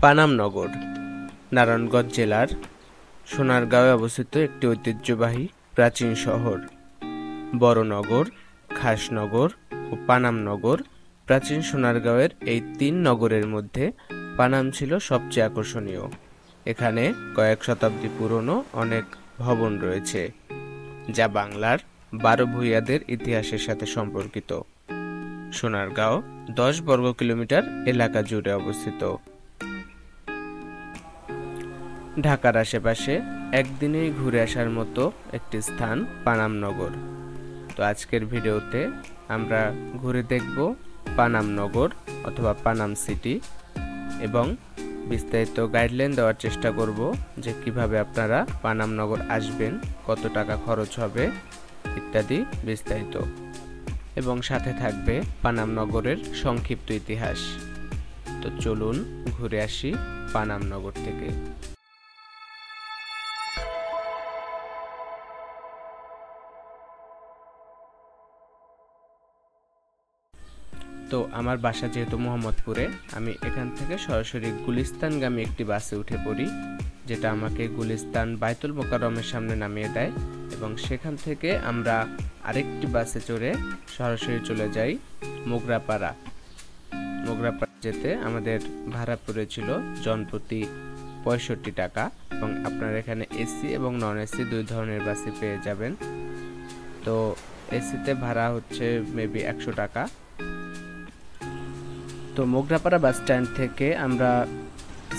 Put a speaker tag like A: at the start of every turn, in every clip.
A: পানাম নগর নারায়ণগঞ্জ জেলার সোনারগাঁওয়ে অবস্থিত একটি ঐতিহ্যবাহী প্রাচীন শহর। বড়নগর, খাসনগর ও পানাম নগর। প্রাচীন সোনারগাঁওয়ের এই তিন নগরের মধ্যে পানাম ছিল সবচেয়ে আকর্ষণীয়। এখানে কয়েক শতাব্দী পুরনো অনেক ভবন রয়েছে, যা বাংলার 12 ভূঁইয়াদের ইতিহাসের সাথে সম্পর্কিত। সোনারগাঁও 10 বর্গ কিলোমিটার এলাকা জুড়ে অবস্থিত। ঢাকার আশেপাশে একদিনেই ঘুরে আসার মতো একটি স্থান পানাম নগর। তো আজকের ভিডিওতে আমরা ঘুরে দেখব পানাম নগর অথবা পানাম সিটি এবং বিস্তারিত গাইডলাইন দেওয়ার চেষ্টা করব যে কিভাবে আপনারা পানাম নগর আসবেন, কত টাকা খরচ হবে ইত্যাদি বিস্তারিত, এবং সাথে থাকবে পানাম নগরের সংক্ষিপ্ত ইতিহাস। তো চলুন ঘুরে আসি পানাম নগর থেকে। তো আমার বাসা যেহেতু মোহাম্মদপুরে, আমি এখান থেকে সরাসরি গুলিস্তানগামী একটি বাসে উঠে পড়ি, যেটা আমাকে গুলিস্তান বাইতুল মোকাররমের সামনে নামিয়ে দেয়, এবং সেখান থেকে আমরা আরেকটি বাসে চড়ে সরাসরি চলে যাই মোগরাপাড়া। মোগরাপাড়া যেতে আমাদের ভাড়া পড়েছিল জনপ্রতি 65 টাকা, এবং আপনারা এখানে এসি এবং নন এসি দুই ধরনের বাসই পেয়ে যাবেন। তো এসিতে ভাড়া হচ্ছে মেবি 100 টাকা। তো মোগরাপাড়া বাস স্ট্যান্ড থেকে আমরা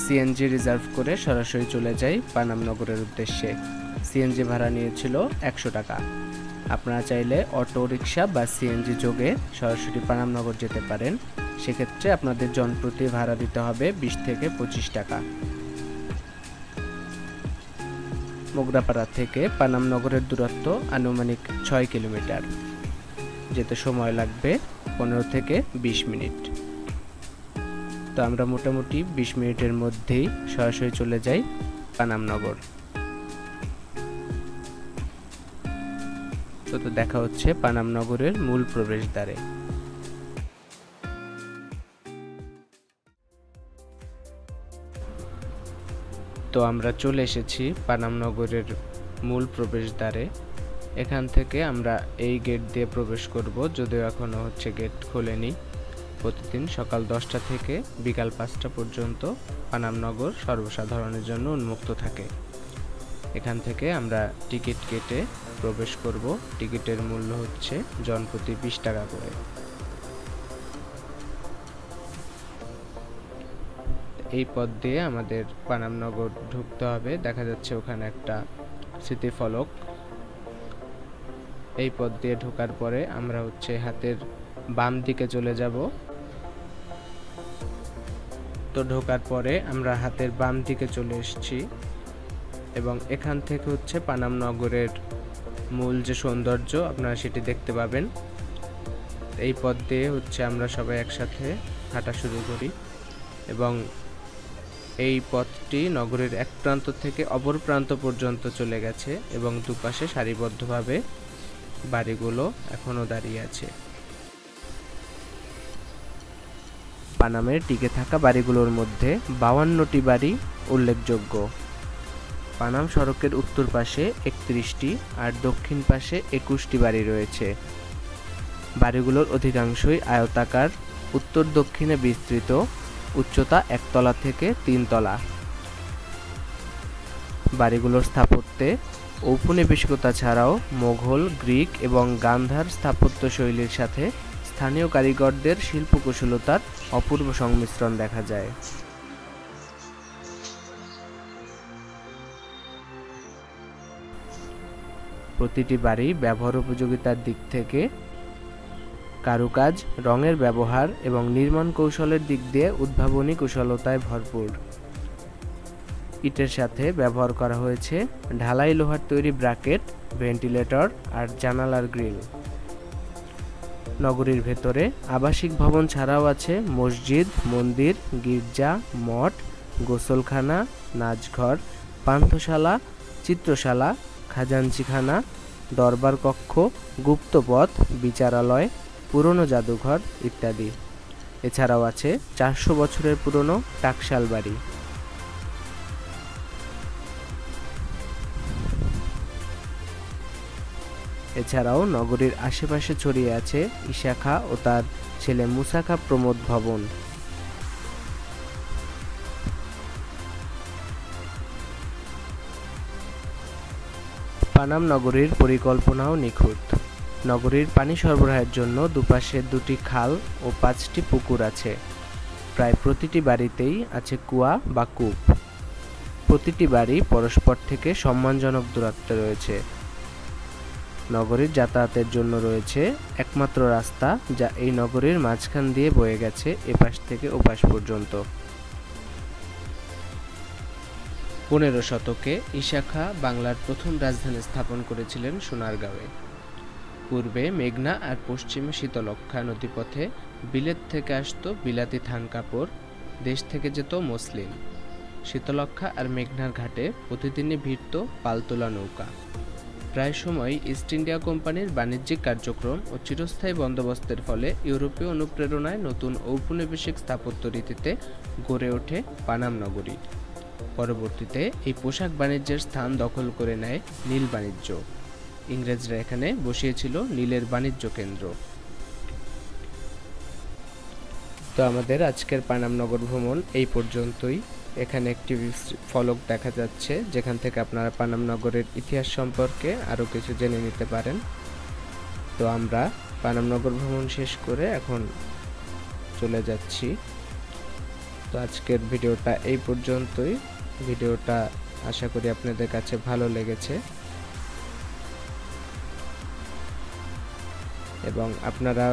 A: সিএনজি রিজার্ভ করে সরাসরি চলে যাই পানাম নগরের উদ্দেশ্যে। সিএনজি ভাড়া নিয়েছিল 100 টাকা। আপনারা চাইলে অটো রিক্সা বা সিএনজি যোগে সরাসরি পানাম নগর যেতে পারেন। সেক্ষেত্রে আপনাদের জনপ্রতি ভাড়া দিতে হবে 20 থেকে 25 টাকা। মোগরাপাড়া থেকে পানাম নগরের দূরত্ব আনুমানিক 6 কিলোমিটার। যেতে সময় লাগবে 15 থেকে 20 মিনিট। তো আমরা মোটামুটি 20 মিনিটের মধ্যেই সরাসরি চলে যাই পানাম নগর। তো দেখা হচ্ছে পানাম নগরের মূল প্রবেশদ্বারে। তো আমরা চলে এসেছি পানাম নগরের মূল প্রবেশদ্বারে। এখান থেকে আমরা এই গেট দিয়ে প্রবেশ করব, যদিও এখনো গেট খোলেনি। প্রতিদিন সকাল 10টা থেকে বিকাল 5টা পর্যন্ত পানাম নগর সর্বসাধারণের জন্য উন্মুক্ত থাকে। এখান থেকে আমরা টিকিট কেটে প্রবেশ করব। টিকিটের মূল্য হচ্ছে জনপ্রতি 20 টাকা করে। এই পথ দিয়ে আমাদের পানাম নগর ঢুকতে হবে। দেখা যাচ্ছে ওখানে একটা স্মৃতিফলক। এই পথ দিয়ে ঢোকার পরে আমরা হাতের বাম দিকে চলে যাব। তো ঢোকার পরে আমরা হাতের বাম দিকে চলে এসেছি, এবং এখান থেকে পানাম নগরের মূল যে সৌন্দর্য আপনারা সেটি দেখতে পাবেন। এই পথ দিয়ে আমরা সবাই একসাথে হাঁটা শুরু করি, এবং এই পথটি নগরের এক প্রান্ত থেকে অপর প্রান্ত পর্যন্ত চলে গেছে, এবং দুপাশে সারিবদ্ধভাবে বাড়িগুলো এখনো দাঁড়িয়ে আছে। পানামের টিকে থাকা বাড়িগুলোর মধ্যে 52টি বাড়ি উল্লেখযোগ্য। পানাম সড়কের উত্তর পাশে 31টি আর দক্ষিণ পাশে 21টি বাড়ি রয়েছে। বাড়িগুলোর অধিকাংশই আয়তাকার, উত্তর দক্ষিণে বিস্তৃত, উচ্চতা 1 তলা থেকে 3 তলা। বাড়িগুলোর স্থাপত্যে ঔপনিবেশিকতা ছাড়াও মোঘল, গ্রিক এবং গান্ধার স্থাপত্য শৈলীর সাথে স্থানীয় কারিগরদের শিল্পকুশলতার অপূর্ব সংমিশ্রণ দেখা যায়। প্রতিটি বাড়ি ব্যবহার উপযোগিতার দিক থেকে, কারুকাজ, রঙের ব্যবহার এবং নির্মাণ কৌশলের দিক দিয়ে উদ্ভাবনী কুশলতায় ভরপুর। ইটের সাথে ব্যবহার করা হয়েছে ঢালাই লোহার তৈরি ব্র্যাকেট, ভেন্টিলেটর আর জানালার গ্রিল। নগরীর ভেতরে আবাসিক ভবন ছাড়াও আছে মসজিদ, মন্দির, গির্জা, মঠ, গোসলখানা, নাচঘর, পান্থশালা, চিত্রশালা, খাজাঞ্চিখানা, দরবার কক্ষ, গুপ্তপথ, বিচারালয়, পুরনো জাদুঘর ইত্যাদি। এছাড়াও আছে 400 বছরের পুরনো টাকশাল বাড়ি। এছাড়াও নগরীর আশেপাশে ছড়িয়ে আছে ঈশা খাঁ ও তার ছেলে মুসা খাঁ প্রমোদ ভবন। পানাম নগরীর পরিকল্পনাও নিখুঁত। নগরীর পানি সরবরাহের জন্য দুপাশে 2টি খাল ও 5টি পুকুর আছে। প্রায় প্রতিটি বাড়িতেই আছে কুয়া বা কূপ। প্রতিটি বাড়ি পরস্পর থেকে সম্মানজনক দূরত্বে রয়েছে। নগরীর যাতায়াতের জন্য রয়েছে একমাত্র রাস্তা, যা এই নগরীর মাঝখান দিয়ে বয়ে গেছে এপাশ থেকে ওপাশ পর্যন্ত। 15 শতকে ঈশা খাঁ বাংলার প্রথম রাজধানী স্থাপন করেছিলেন সোনারগাঁওয়ে। পূর্বে মেঘনা আর পশ্চিমে শীতলক্ষ্যা নদীপথে বিলেত থেকে আসতো বিলাতি থান কাপড়, দেশ থেকে যেত মসলিন। শীতলক্ষ্যা আর মেঘনার ঘাটে প্রতিদিনই ভিড়ত পালতোলা নৌকা। প্রায় সময় ইস্ট ইন্ডিয়া কোম্পানির বাণিজ্যিক কার্যক্রম ও চিরস্থায়ী বন্দোবস্তের ফলে ইউরোপীয় অনুপ্রেরণায় নতুন ঔপনিবেশিক স্থাপত্য রীতিতে গড়ে ওঠে পানাম নগরী। পরবর্তীতে এই পোশাক বাণিজ্যের স্থান দখল করে নেয় নীল বাণিজ্য। ইংরেজরা এখানে বসিয়েছিল নীলের বাণিজ্য কেন্দ্র। তো আমাদের আজকের পানাম নগর ভ্রমণ এই পর্যন্তই। এখানে একটি ফলক দেখা যাচ্ছে, যেখান থেকে আপনারা পানাম নগরের ইতিহাস সম্পর্কে আরও কিছু জেনে নিতে পারেন। তো আমরা পানাম নগর ভ্রমণ শেষ করে এখন চলে যাচ্ছি। তো আজকের ভিডিওটা এই পর্যন্তই। ভিডিওটা আশা করি আপনাদের কাছে ভালো লেগেছে এবং আপনারা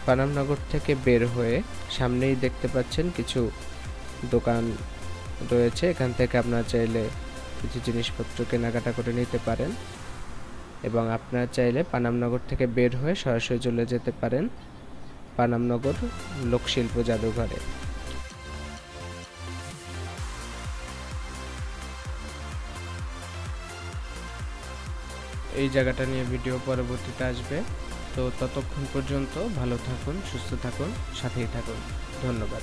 A: পানাম নগর থেকে বের হয়ে সামনেই দেখতে পাচ্ছেন কিছু দোকান রয়েছে। এখান থেকে আপনারা চাইলে কিছু জিনিসপত্র কেনাকাটা করে নিতে পারেন এবং আপনারা চাইলে পানাম নগর থেকে বের হয়ে সরাসরি চলে যেতে পারেন পানাম নগর লোকশিল্প জাদুঘরে। এই জায়গাটা নিয়ে ভিডিও পরবর্তীতে আসবে। তো ততক্ষণ পর্যন্ত ভালো থাকুন, সুস্থ থাকুন, সাথেই থাকুন। ধন্যবাদ।